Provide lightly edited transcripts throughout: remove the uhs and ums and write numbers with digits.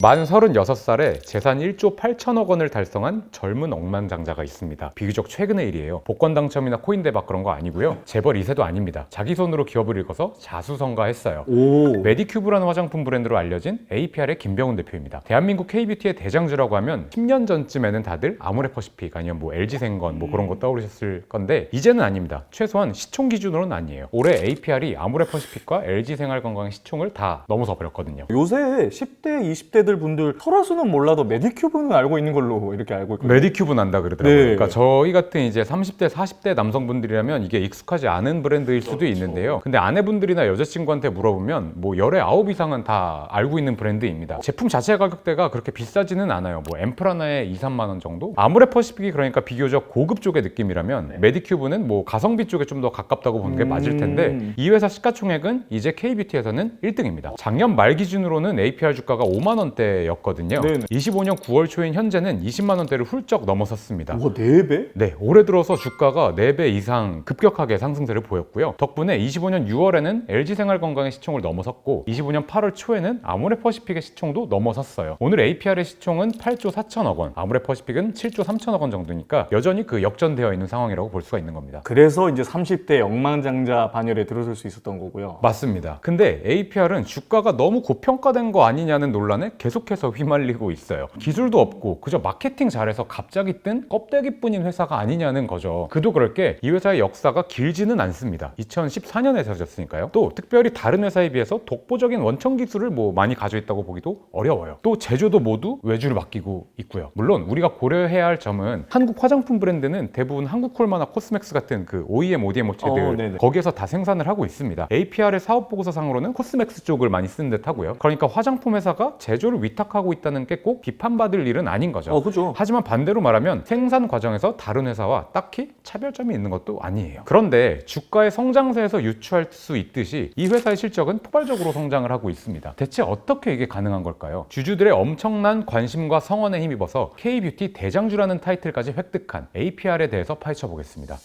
만 36살에 재산 1조 8천억 원을 달성한 젊은 억만장자가 있습니다. 비교적 최근의 일이에요. 복권 당첨이나 코인 대박 그런 거 아니고요. 재벌 2세도 아닙니다. 자기 손으로 기업을 읽어서 자수성가했어요. 메디큐브라는 화장품 브랜드로 알려진 APR의 김병훈 대표입니다. 대한민국 K뷰티의 대장주라고 하면 10년 전쯤에는 다들 아모레퍼시픽 아니면 LG생건 그런 거 떠오르셨을 건데 이제는 아닙니다. 최소한 시총 기준으로는 아니에요. 올해 APR이 아모레퍼시픽과 LG생활건강의 시총을 다 넘어서 버렸거든요. 요새 10대, 20대들 분들 설화수는 몰라도 메디큐브는 알고 있는 걸로 이렇게 알고 있거든요. 메디큐브 난다 그러더라고요. 네. 그러니까 저희 같은 이제 30대, 40대 남성분들이라면 이게 익숙하지 않은 브랜드일 수도 있는데요. 근데 아내분들이나 여자친구한테 물어보면 열의 9 이상은 다 알고 있는 브랜드입니다. 제품 자체 가격대가 그렇게 비싸지는 않아요. 앰플 하나에 2, 3만 원 정도? 아모레퍼시픽이 그러니까 비교적 고급 쪽의 느낌이라면 메디큐브는 가성비 쪽에 좀 더 가깝다고 보는 게 맞을 텐데 이 회사 시가총액은 이제 K뷰티에서는 1등입니다. 작년 말 기준으로는 APR 주가가 5만 원대였거든요. 25년 9월 초인 현재는 20만 원대를 훌쩍 넘어섰습니다. 우와, 4배? 네, 올해 들어서 주가가 4배 이상 급격하게 상승세를 보였고요. 덕분에 25년 6월에는 LG생활건강의 시총을 넘어섰고 25년 8월 초에는 아모레퍼시픽의 시총도 넘어섰어요. 오늘 APR의 시총은 8조 4천억 원, 아모레퍼시픽은 7조 3천억 원 정도니까 여전히 역전되어 있는 상황이라고 볼 수가 있는 겁니다. 그래서 이제 30대 억만장자 반열에 들어설 수 있었던 거고요. 맞습니다. 근데 APR은 주가가 너무 고평가된 거 아니냐는 논란에 계속해서 휘말리고 있어요. 기술도 없고 그저 마케팅 잘해서 갑자기 뜬 껍데기뿐인 회사가 아니냐는 거죠. 그도 그럴 게 이 회사의 역사가 길지는 않습니다. 2014년에 세워졌으니까요. 또 특별히 다른 회사에 비해서 독보적인 원천 기술을 많이 가져있다고 보기도 어려워요. 또 제조도 모두 외주를 맡기고 있고요. 물론 우리가 고려해야 할 점은 한국 화장품 브랜드는 대부분 한국콜마나 코스맥스 같은 OEM, ODM 업체들 거기에서 다 생산을 하고 있습니다. APR의 사업 보고서상으로는 코스맥스 쪽을 많이 쓰는 듯 하고요. 그러니까 화장품 회사가 제조를 위탁하고 있다는 게 꼭 비판받을 일은 아닌 거죠. 그죠. 하지만 반대로 말하면 생산 과정에서 다른 회사와 딱히 차별점이 있는 것도 아니에요. 그런데 주가의 성장세에서 유추할 수 있듯이 이 회사의 실적은 폭발적으로 성장을 하고 있습니다. 대체 어떻게 이게 가능한 걸까요? 주주들의 엄청난 관심과 성원에 힘입어서 K뷰티 대장주라는 타이틀까지 획득한 APR에 대해서 파헤쳐 보겠습니다.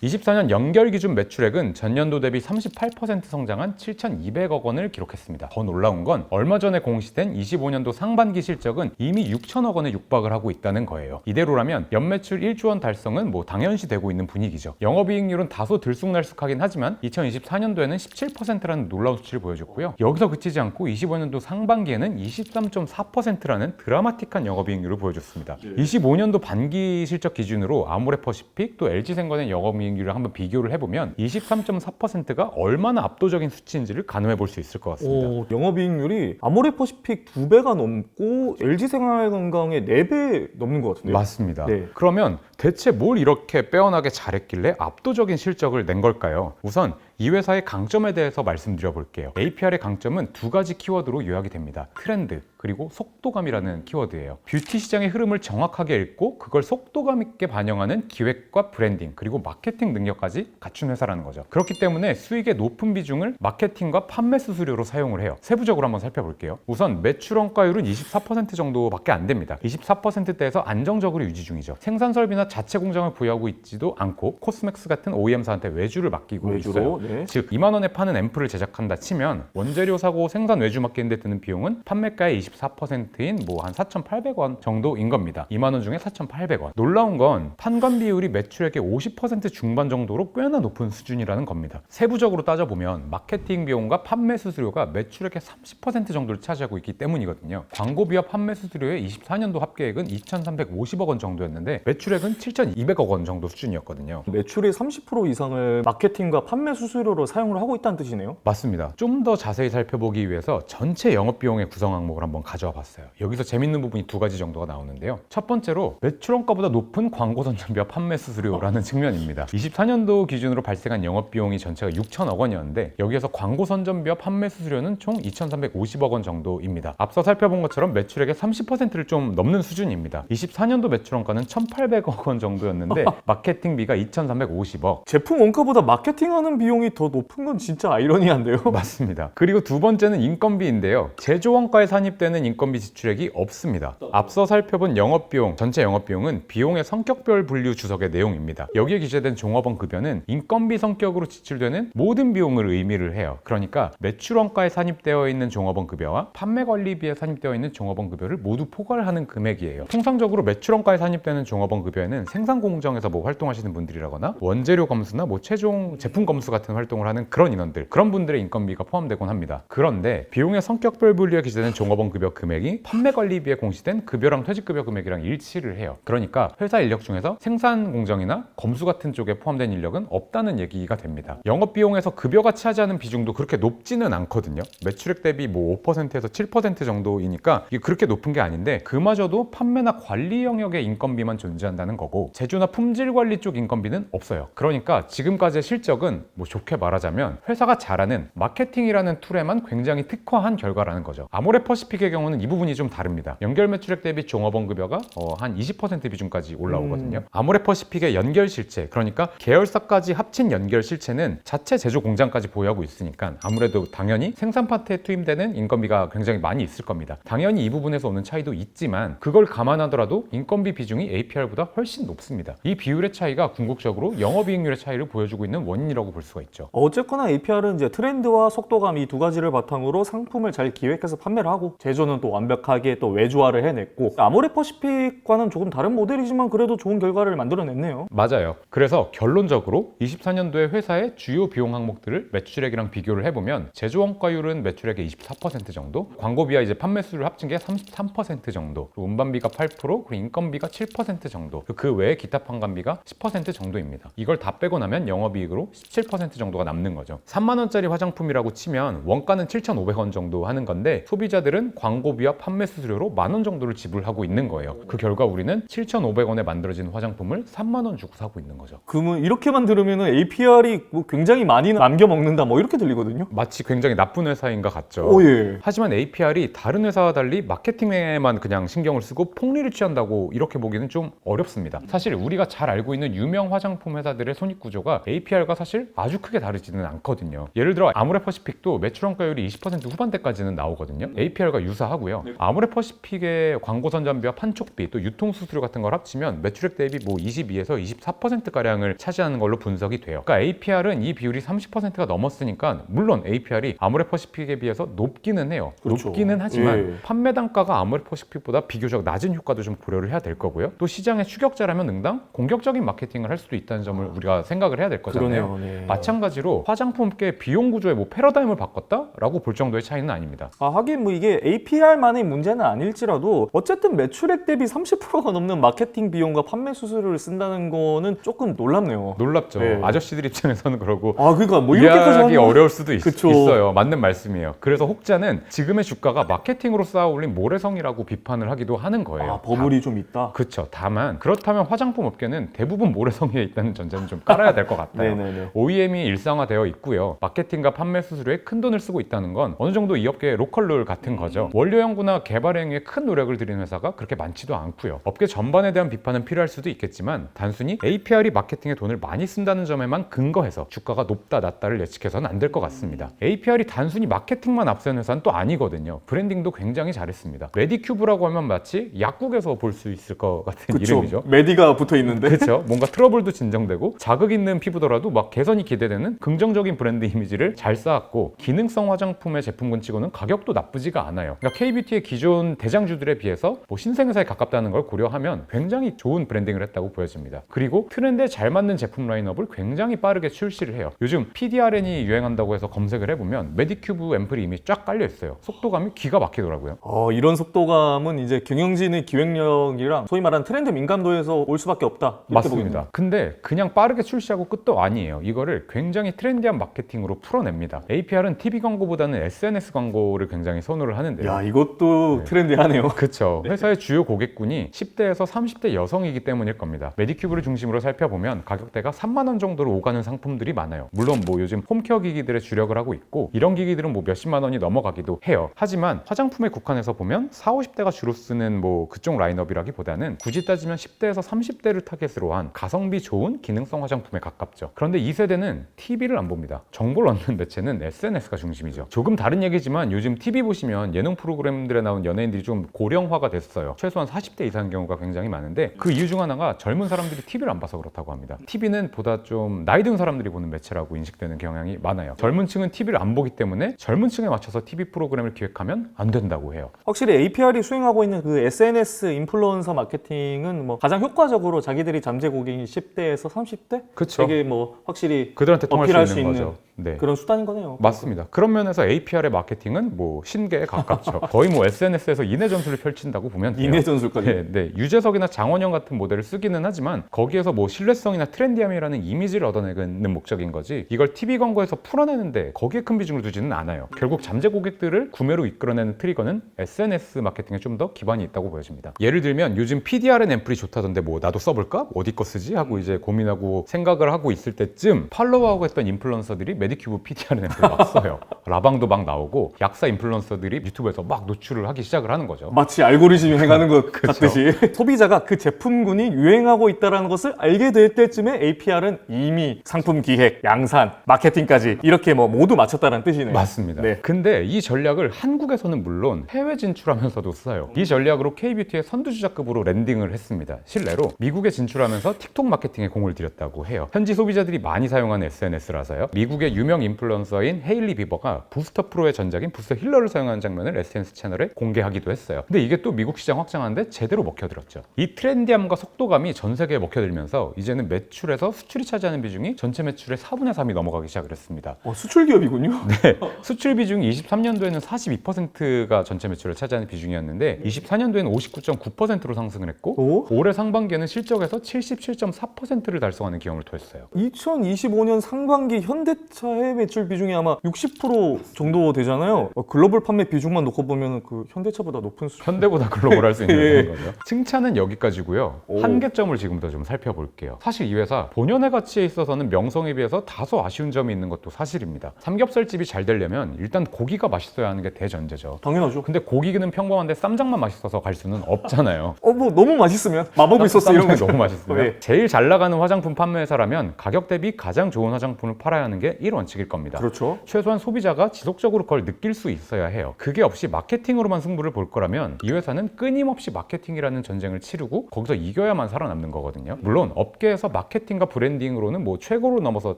24년 연결 기준 매출액은 전년도 대비 38% 성장한 7,200억 원을 기록했습니다. 더 놀라운 건 얼마 전에 공시된 25년도 상반기 실적은 이미 6천억 원에 육박을 하고 있다는 거예요. 이대로라면 연매출 1조 원 달성은 당연시 되고 있는 분위기죠. 영업이익률은 다소 들쑥날쑥하긴 하지만 2024년도에는 17%라는 놀라운 수치를 보여줬고요. 여기서 그치지 않고 25년도 상반기에는 23.4%라는 드라마틱한 영업이익률을 보여줬습니다. 25년도 반기 실적 기준으로 아모레퍼시픽 또 LG생건의 영업이익률을 한번 비교를 해보면 23.4%가 얼마나 압도적인 수치인지를 가늠해 볼 수 있을 것 같습니다. 영업이익률이 아모레퍼시픽 2배가 넘고 LG생활건강의 4배 넘는 것 같은데요? 맞습니다. 그러면 대체 뭘 이렇게 빼어나게 잘했길래 압도적인 실적을 낸 걸까요? 우선 이 회사의 강점에 대해서 말씀드려 볼게요. APR의 강점은 두 가지 키워드로 요약이 됩니다. 트렌드 그리고 속도감이라는 키워드예요. 뷰티 시장의 흐름을 정확하게 읽고 그걸 속도감 있게 반영하는 기획과 브랜딩 그리고 마케팅 능력까지 갖춘 회사라는 거죠. 그렇기 때문에 수익의 높은 비중을 마케팅과 판매 수수료로 사용을 해요. 세부적으로 한번 살펴볼게요. 우선 매출 원가율은 24% 정도밖에 안 됩니다. 24%대에서 안정적으로 유지 중이죠. 생산 설비나 자체 공장을 보유하고 있지도 않고 코스맥스 같은 OEM사한테 외주를 맡기고 있어요. 즉 2만 원에 파는 앰플을 제작한다 치면 원재료 사고 생산 외주 맡기는 데 드는 비용은 판매가의 24%인 한 4,800원 정도인 겁니다. 2만 원 중에 4,800원. 놀라운 건 판관 비율이 매출액의 50% 중반 정도로 꽤나 높은 수준이라는 겁니다. 세부적으로 따져보면 마케팅 비용과 판매 수수료가 매출액의 30% 정도를 차지하고 있기 때문이거든요. 광고비와 판매 수수료의 24년도 합계액은 2,350억 원 정도였는데 매출액은 7,200억 원 정도 수준이었거든요. 매출의 30% 이상을 마케팅과 판매 수수료로 사용을 하고 있다는 뜻이네요? 맞습니다. 좀 더 자세히 살펴보기 위해서 전체 영업비용의 구성 항목을 한번 가져와 봤어요. 여기서 재밌는 부분이 두 가지 정도가 나오는데요. 첫 번째로 매출 원가보다 높은 광고 선전비와 판매 수수료라는 측면입니다. 24년도 기준으로 발생한 영업비용이 전체가 6천억 원이었는데 여기에서 광고 선전비와 판매 수수료는 총 2,350억 원 정도입니다. 앞서 살펴본 것처럼 매출액의 30%를 좀 넘는 수준입니다. 24년도 매출 원가는 1,800억 원 정도였는데 마케팅비가 2,350억. 제품 원가보다 마케팅하는 비용이 더 높은 건 진짜 아이러니한데요. 맞습니다. 그리고 두 번째는 인건비인데요. 제조 원가에 산입되는 인건비 지출액이 없습니다. 앞서 살펴본 영업비용, 전체 영업비용은 비용의 성격별 분류 주석의 내용입니다. 여기에 기재된 종업원 급여는 인건비 성격으로 지출되는 모든 비용을 의미를 해요. 그러니까 매출 원가에 산입되어 있는 종업원 급여와 판매 관리비에 산입되어 있는 종업원 급여를 모두 포괄하는 금액이에요. 통상적으로 매출 원가에 산입되는 종업원 급여에는 생산 공정에서 뭐 활동하시는 분들이라거나 원재료 검수나 뭐 최종 제품 검수 같은 활동을 하는 그런 인원들, 그런 분들의 인건비가 포함되곤 합니다. 그런데 비용의 성격별 분류에 기재된 종업원 급여 금액이 판매 관리비에 공시된 급여랑 퇴직급여 금액이랑 일치를 해요. 그러니까 회사 인력 중에서 생산 공정이나 검수 같은 쪽에 포함된 인력은 없다는 얘기가 됩니다. 영업비용에서 급여가 차지하는 비중도 그렇게 높지는 않거든요. 매출액 대비 뭐 5%에서 7% 정도이니까 이게 그렇게 높은 게 아닌데, 그마저도 판매나 관리 영역의 인건비만 존재한다는 거고 제조나 품질 관리 쪽 인건비는 없어요. 그러니까 지금까지의 실적은 뭐 좋게 말하자면 회사가 잘하는 마케팅이라는 툴에만 굉장히 특화한 결과라는 거죠. 아모레퍼시픽의 경우는 이 부분이 좀 다릅니다. 연결 매출액 대비 종업원 급여가 한 20% 비중까지 올라오거든요. 아모레퍼시픽의 연결 실체, 그러니까 계열사까지 합친 연결 실체는 자체 제조 공장까지 보유하고 있으니까 아무래도 당연히 생산 파트에 투입되는 인건비가 굉장히 많이 있을 겁니다. 당연히 이 부분에서 오는 차이도 있지만 그걸 감안하더라도 인건비 비중이 APR보다 훨씬 높습니다. 이 비율의 차이가 궁극적으로 영업이익률의 차이를 보여주고 있는 원인이라고 볼 수가 있죠. 어쨌거나 APR은 이제 트렌드와 속도감 이 두 가지를 바탕으로 상품을 잘 기획해서 판매를 하고 제조는 또 완벽하게 또 외주화를 해냈고, 아모레퍼시픽과는 조금 다른 모델이지만 그래도 좋은 결과를 만들어냈네요. 맞아요. 그래서 결론적으로 24년도에 회사의 주요 비용 항목들을 매출액이랑 비교를 해보면 제조 원가율은 매출액의 24% 정도, 광고비와 이제 판매 수를 합친 게 33% 정도, 그리고 운반비가 8%, 그리고 인건비가 7% 정도, 그 외에 기타 판관비가 10% 정도입니다. 이걸 다 빼고 나면 영업이익으로 17% 정도가 남는 거죠. 3만 원짜리 화장품이라고 치면 원가는 7,500원 정도 하는 건데 소비자들은 광고비와 판매 수수료로 10,000원 정도를 지불하고 있는 거예요. 그 결과 우리는 7,500원에 만들어진 화장품을 3만 원 주고 사고 있는 거죠. 그러면 이렇게만 들으면 APR이 뭐 굉장히 많이 남겨 먹는다 뭐 이렇게 들리거든요. 마치 굉장히 나쁜 회사인 것 같죠. 오, 예. 하지만 APR이 다른 회사와 달리 마케팅에만 그냥 신경을 쓰고 폭리를 취한다고 이렇게 보기는 좀 어렵습니다. 사실 우리가 잘 알고 있는 유명 화장품 회사들의 손익 구조가 APR과 사실 아주 크게 다르지는 않거든요. 예를 들어 아모레퍼시픽도 매출 원가율이 20% 후반대까지는 나오거든요. APR과 유사하고요. 아모레퍼시픽의 광고 선전비와 판촉비 또 유통수수료 같은 걸 합치면 매출액 대비 뭐 22에서 24%가량을 차지하는 걸로 분석이 돼요. 그러니까 APR은 이 비율이 30%가 넘었으니까 물론 APR이 아모레퍼시픽에 비해서 높기는 해요. 그렇죠. 높기는 하지만 예. 판매 단가가 아모레퍼시픽보다 비교적 낮은 효과도 좀 고려를 해야 될 거고요. 또 시장의 추격자라면 응당 공격적인 마케팅을 할 수도 있다는 점을 우리가 생각을 해야 될 거잖아요. 그러네요. 네. 마찬가지로 화장품계 비용 구조의 뭐 패러다임을 바꿨다라고 볼 정도의 차이는 아닙니다. 하긴 뭐 이게 APR만의 문제는 아닐지라도 어쨌든 매출액 대비 30%가 넘는 마케팅 비용과 판매 수수료를 쓴다는 거는 조금 놀랍네요. 놀랍죠. 네. 아저씨들 입장에서는 그러고 그러니까 뭐 이렇게까지 이해하기 하면 어려울 수도 그쵸. 있어요. 맞는 말씀이에요. 그래서 혹자는 지금의 주가가 마케팅으로 쌓아올린 모래성이라고 비판을 하기도 하는 거예요. 버블이 좀 있다. 그렇죠. 다만 그렇다면 화장품 업계는 대부분 모래성에 있다는 전제는 좀 깔아야 될 것 같아요. 네네네. OEM이 일상화되어 있고요. 마케팅과 판매 수수료에 큰 돈을 쓰고 있다는 건 어느 정도 이 업계의 로컬룰 같은 거죠. 원료 연구나 개발 행위에 큰 노력을 들이는 회사가 그렇게 많지도 않고요. 업계 전반에 대한 비판은 필요할 수도 있겠지만 단순히 APR이 마케팅에 돈을 많이 쓴다는 점에만 근거해서 주가가 높다 낮다를 예측해서는 안 될 것 같습니다. APR이 단순히 마케팅만 앞세운 회사는 또 아니거든요. 브랜딩도 굉장히 잘했습니다. 메디큐브라고 하면 마치 약국에서 볼 수 있을 것 같은 그쵸. 이름이죠. 메디가 붙어 있는데. 그렇죠. 뭔가 트러블도 진정되고 자극 있는 피부더라도 막 개선이 기대되는 긍정적인 브랜드 이미지를 잘 쌓았고 기능성 화장품의 제품군 치고는 가격도 나쁘지가 않아요. 그러니까 K뷰티의 기존 대장주들에 비해서 뭐 신생회사에 가깝다는 걸 고려하면 굉장히 좋은 브랜딩을 했다고 보여집니다. 그리고 트렌드에 잘 맞는 제품 라인업을 굉장히 빠르게 출시를 해요. 요즘 PDRN이 유행한다고 해서 검색을 해보면 메디큐브 앰플이 이미 쫙 깔려 있어요. 속도감이 기가 막히더라고요. 이런 속도감은 이제 경영진의 기획력이랑 소위 말하는 트렌드 민감도에서 올 수밖에 없다. 이렇게 맞습니다. 보겠네요. 근데 그냥 빠르게 출시하고 끝도 아니에요. 이거를 굉장히 트렌디한 마케팅으로 풀어냅니다. APR은 TV 광고보다는 SNS 광고를 굉장히 선호를 하는데요. 야, 이것도 네. 트렌디하네요. 그렇죠. 회사의 주요 고객군이 10대에서 30대 여성이기 때문일 겁니다. 메디큐브를 중심으로 살펴보면 가격대가 3만 원 정도로 오가는 상품들이 많아요. 물론 뭐 요즘 홈케어 기기들에 주력을 하고 있고 이런 기기들은 뭐 몇십만 원이 넘어가기도 해요. 하지만 화장품에 국한해서 보면 40, 50대가 주로 쓰는 뭐 그쪽 라인업이라기보다는 굳이 따지면 10대에서 20대에서 30대를 타겟으로 한 가성비 좋은 기능성 화장품에 가깝죠. 그런데 이 세대는 TV를 안 봅니다. 정보를 얻는 매체는 SNS가 중심이죠. 조금 다른 얘기지만 요즘 TV 보시면 예능 프로그램들에 나온 연예인들이 좀 고령화가 됐어요. 최소한 40대 이상인 경우가 굉장히 많은데 그 이유 중 하나가 젊은 사람들이 TV를 안 봐서 그렇다고 합니다. TV는 보다 좀 나이 든 사람들이 보는 매체라고 인식되는 경향이 많아요. 젊은 층은 TV를 안 보기 때문에 젊은 층에 맞춰서 TV 프로그램을 기획하면 안 된다고 해요. 확실히 APR이 수행하고 있는 그 SNS 인플루언서 마케팅은 뭐 가장 효과적으로 자기들이 잠재 고객이 10대에서 30대? 그쵸. 되게 뭐 확실히 그들한테 통할 어필할 수 있는 거죠. 네. 그런 수단인 거네요. 맞습니다. 그런 면에서 APR의 마케팅은 뭐 신계에 가깝죠. 거의 뭐 SNS에서 인해 전술을 펼친다고 보면 돼요. 인해 전술까지. 네, 네. 유재석이나 장원영 같은 모델을 쓰기는 하지만 거기에서 뭐 신뢰성이나 트렌디함이라는 이미지를 얻어내는 목적인 거지 이걸 TV 광고에서 풀어내는데 거기에 큰 비중을 두지는 않아요. 결국 잠재 고객들을 구매로 이끌어내는 트리거는 SNS 마케팅에 좀 더 기반이 있다고 보여집니다. 예를 들면 요즘 PDRN 앰플이 좋다던데 뭐 나도 써볼까? 어디 거 쓰지? 하고 이제 고민하고 생각을 하고 있을 때쯤 팔로우하고 했던 인플루언서들이 메디큐브 PDRN 앰플을 막 써요. 라방도 막 나오고 약사 인플루언서들이 유튜브에서 막 노출을 하기 시작을 하는 거죠. 마치 알고리즘이 행하는 것 같듯이 소비자가 그 제품군이 유행하고 있다는 것을 알게 될 때쯤에 APR은 이미 상품 기획, 양산, 마케팅까지 이렇게 뭐 모두 마쳤다는 뜻이네요. 맞습니다. 네. 근데 이 전략을 한국에서는 물론 해외 진출하면서도 써요. 이 전략으로 K뷰티의 선두주자급으로 랜딩을 했습니다. 실내로 미국에 진출하면서 틱톡 마케팅에 공을 들였다고 해요. 현지 소비자들이 많이 사용하는 SNS라서요. 미국의 유명 인플루언서인 헤일리 비버가 부스터 프로의 전작인 부스터 힐러를 사용하는 장면을 SNS 채널에 공개하기도 했어요. 근데 이게 또 미국 시장 확장하는데 제대로 먹혀들었죠. 이 트렌디함과 속도감이 전 세계에 먹혀들면서 이제는 매출에서 수출이 차지하는 비중이 전체 매출의 4분의 3이 넘어가기 시작을 했습니다. 수출 기업이군요. 네, 수출 비중이 23년도에는 42%가 전체 매출을 차지하는 비중이었는데 24년도에는 59.9%로 상승을 했고 오? 올해 상반기에는 실적에서 77.4%를 달성하는 기염을 토했어요. 2025년 상반기 현대차 해외 매출 비중이 아마 60% 정도 되잖아요. 글로벌 판매 비중만 놓고 보면 그 현대차보다 높은 수준. 현대보다 글로벌할 수 있는 예. 거죠. 칭찬은 여기까지고요. 오. 한계점을 지금부터 좀 살펴볼게요. 사실 이 회사 본연의 가치에 있어서는 명성에 비해서 다소 아쉬운 점이 있는 것도 사실입니다. 삼겹살집이 잘 되려면 일단 고기가 맛있어야 하는 게 대전제죠. 당연하죠. 근데 고기는 평범한데 쌈장만 맛있어서 갈 수는 없잖아요. 뭐 너무 맛있으면 마법이 있었어 이런 거. 너무 맛있으면 네. 제일 잘 나가는 화장품 판매회사라면 가격 대비 가장 좋은 화장품을 팔아야 하는 게 1원칙일 겁니다. 그렇죠. 최소한 소비자가 지속적으로 그걸 느낄 수 있어야 해요. 그게 없이 마케팅으로만 승부를 볼 거라면 이 회사는 끊임없이 마케팅이라는 전쟁을 치르고 거기서 이겨야만 살아남는 거거든요. 물론 업계에서 마케팅과 브랜딩으로는 뭐 최고로 넘어서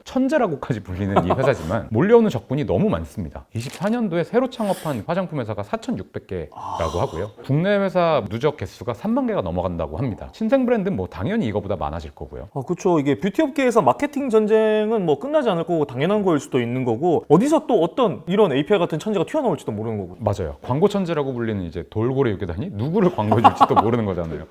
천재라고까지 불리는 이 회사지만 몰려오는 적군이 너무 많습니다. 24년도에 새로 창업한 화장품 회사가 4,600개라고 하고요. 국내 회사 누적 개수가 3만 개가 넘어간다고 합니다. 신생 브랜드는 뭐 당연히 이거보다 많아질 거고요. 그렇죠. 이게 뷰티 업계에서 마케팅 전쟁은 뭐 끝나지 않을 거고 당연한 거일 수도 있는 거고 어디서 또 어떤 이런 APR 같은 천재가 튀어나올지도 모르는 거고. 맞아요. 광고 천재라고 불리는 이제 돌고래 유괴단이 누구를 광고해줄지도 모르는 거잖아요.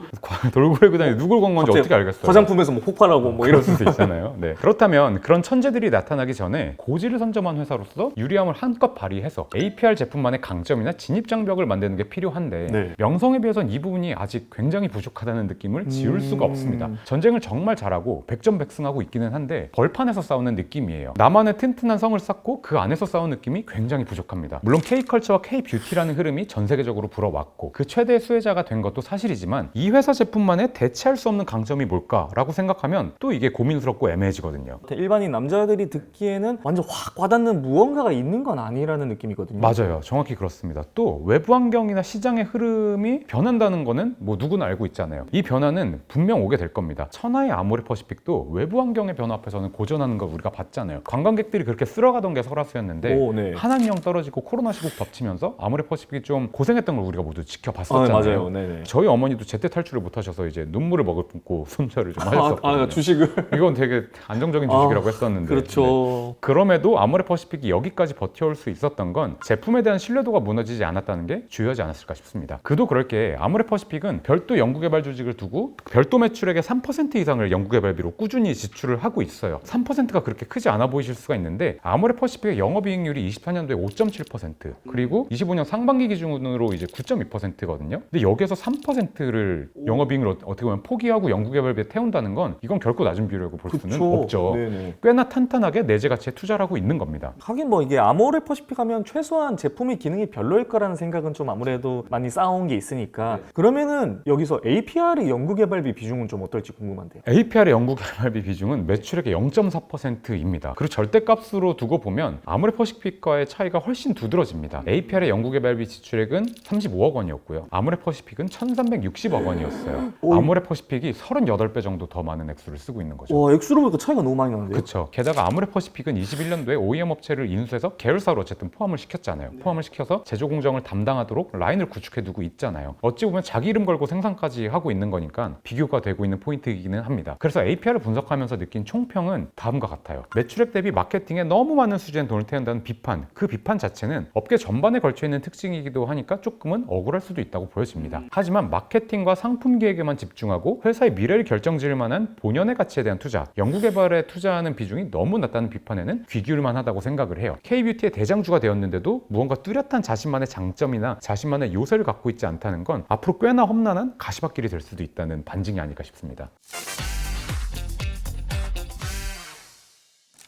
돌고래 유괴단이 누구를 광고하는지 어떻게 알겠어요? 화장품에서 뭐 폭발하고 뭐 이런. 그럴 수도 있잖아요. 네. 그렇다면 그런 천재들이 나타나기 전에 고지를 선점한 회사로서 유리함을 한껏 발휘해서 APR 제품만의 강점이나 진입 장벽을 만드는 게 필요한데 네. 명성에 비해서는 이 부분이 아직 굉장히 부족하다는 느낌을 지울 수가 없습니다. 전쟁을 정말 잘하고 백전백승하고 있기는 한데 벌판에서 싸우는 느낌이에요. 나만의 튼튼한 성을 쌓고 그 안에서 싸우는 느낌이 굉장히 부족합니다. 물론 K컬처와 K뷰티라는 흐름이 전 세계적으로 불어왔고 그 최대 수혜자가 된 것도 사실이지만 이 회사 제품만의 대체할 수 없는 강점이 뭘까라고 생각하면 또 이게 고민스럽고 애매해지거든요. 일반인 남자들이 듣기에는 완전 확 와닿는 무언가가 있는 건 아니라는 느낌이거든요. 맞아요. 정확히 그렇습니다. 또 외부 환경이나 시장의 흐름이 변한다는 거는 뭐 누구나 알고 있잖아요. 이 변화는 분명 오게 될 겁니다. 천하의 아모레 퍼시픽도 외부 환경의 변화 앞에서는 고전하는 걸 우리가 봤잖아요. 관광객들이 그렇게 쓸어가던 게 설화수였는데 네. 한한령 떨어지고 코로나 시국 덮치면서 아모레 퍼시픽이 좀 고생했던 걸 우리가 모두 지켜봤었잖아요. 맞아요. 네네. 저희 어머니도 제때 탈출을 못하셔서 이제 눈물을 머금고 손절을 좀 하셨었거든요. 주식을. 이건 되게 안정적인 주식이라고 했었는데 그렇죠. 네. 그럼에도 아모레 퍼시픽이 여기까지 버텨올 수 있었던 건 제품에 대한 신뢰도가 무너지지 않았다는 게 주요하지 않았을까 싶습니다. 그도 그럴 게 아모레 퍼시픽은 별도 연구개발 조직을 두고 별도 매출액의 3% 이상을 연구개발비로 꾸준히 지출을 하고 있어요. 3%가 그렇게 크지 않아 보이실 수가 있는데 아모레 퍼시픽의 영업이익률이 24년도에 5.7% 그리고 25년 상반기 기준으로 이제 9.2%거든요. 근데 여기에서 3%를 영업이익을 어떻게 보면 포기하고 연구개발비에 태운다는 건 이건 결코 낮은 비율이라고 볼 수는 없죠. 네네. 꽤나 탄탄하게 내재 가치에 투자를 하고 있는 겁니다. 하긴 뭐 이게 아모레 퍼시픽 하면 최소한 제품의 기능이 별로일 거라는 생각은 좀 아무래도 많이 쌓아온 게 있으니까 그러면은 여기서 APR이 연구 연구개발비 비중은 좀 어떨지 궁금한데요. APR의 연구개발비 비중은 매출액의 0.4%입니다. 그리고 절대값으로 두고 보면 아모레퍼시픽과의 차이가 훨씬 두드러집니다. APR의 연구개발비 지출액은 35억 원이었고요. 아모레퍼시픽은 1360억 원이었어요. 아모레퍼시픽이 38배 정도 더 많은 액수를 쓰고 있는 거죠. 와, 액수로 보니까 차이가 너무 많이 나는데요? 그렇죠. 게다가 아모레퍼시픽은 21년도에 OEM 업체를 인수해서 계열사로 어쨌든 포함을 시켰잖아요. 포함을 시켜서 제조 공정을 담당하도록 라인을 구축해 두고 있잖아요. 어찌 보면 자기 이름 걸고 생산까지 하고 있는 거니까 비교가 되고 있는 포인트이기는 합니다. 그래서 APR을 분석하면서 느낀 총평은 다음과 같아요. 매출액 대비 마케팅에 너무 많은 수준의 돈을 태운다는 비판, 그 비판 자체는 업계 전반에 걸쳐 있는 특징이기도 하니까 조금은 억울할 수도 있다고 보여집니다. 하지만 마케팅과 상품 기획에만 집중하고 회사의 미래를 결정지을 만한 본연의 가치에 대한 투자, 연구개발에 투자하는 비중이 너무 낮다는 비판에는 귀 기울만 하다고 생각을 해요. K뷰티의 대장주가 되었는데도 무언가 뚜렷한 자신만의 장점이나 자신만의 요새를 갖고 있지 않다는 건 앞으로 꽤나 험난한 가시밭길이 될 수도 있다는 반증이 아닐까 싶습니다.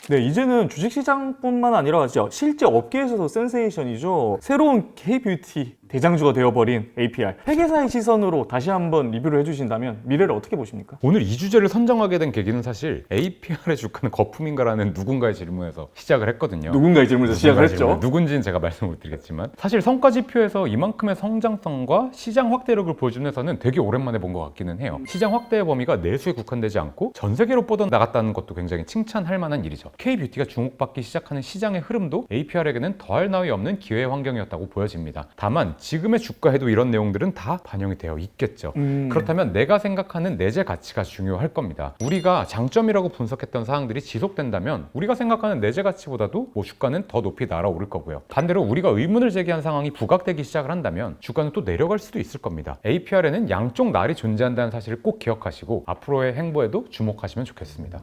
네, 이제는 주식시장뿐만 아니라 진짜 실제 업계에서도 센세이션이죠. 새로운 K뷰티 대장주가 되어버린 APR. 회계사의 시선으로 다시 한번 리뷰를 해주신다면 미래를 어떻게 보십니까? 오늘 이 주제를 선정하게 된 계기는 사실 APR의 주가는 거품인가라는 누군가의 질문에서 시작을 했거든요. 누군가의 질문에서 시작을 했죠. 누군지는 제가 말씀을 못 드리겠지만 사실 성과지표에서 이만큼의 성장성과 시장 확대력을 보여준 회사는 되게 오랜만에 본 것 같기는 해요. 시장 확대의 범위가 내수에 국한되지 않고 전 세계로 뻗어나갔다는 것도 굉장히 칭찬할 만한 일이죠. K뷰티가 주목받기 시작하는 시장의 흐름도 APR에게는 더할 나위 없는 기회의 환경이었다고 보여집니다. 다만 지금의 주가에도 이런 내용들은 다 반영이 되어 있겠죠. 그렇다면 내가 생각하는 내재 가치가 중요할 겁니다. 우리가 장점이라고 분석했던 사항들이 지속된다면 우리가 생각하는 내재 가치보다도 주가는 더 높이 날아오를 거고요. 반대로 우리가 의문을 제기한 상황이 부각되기 시작을 한다면 주가는 또 내려갈 수도 있을 겁니다. APR에는 양쪽 날이 존재한다는 사실을 꼭 기억하시고 앞으로의 행보에도 주목하시면 좋겠습니다.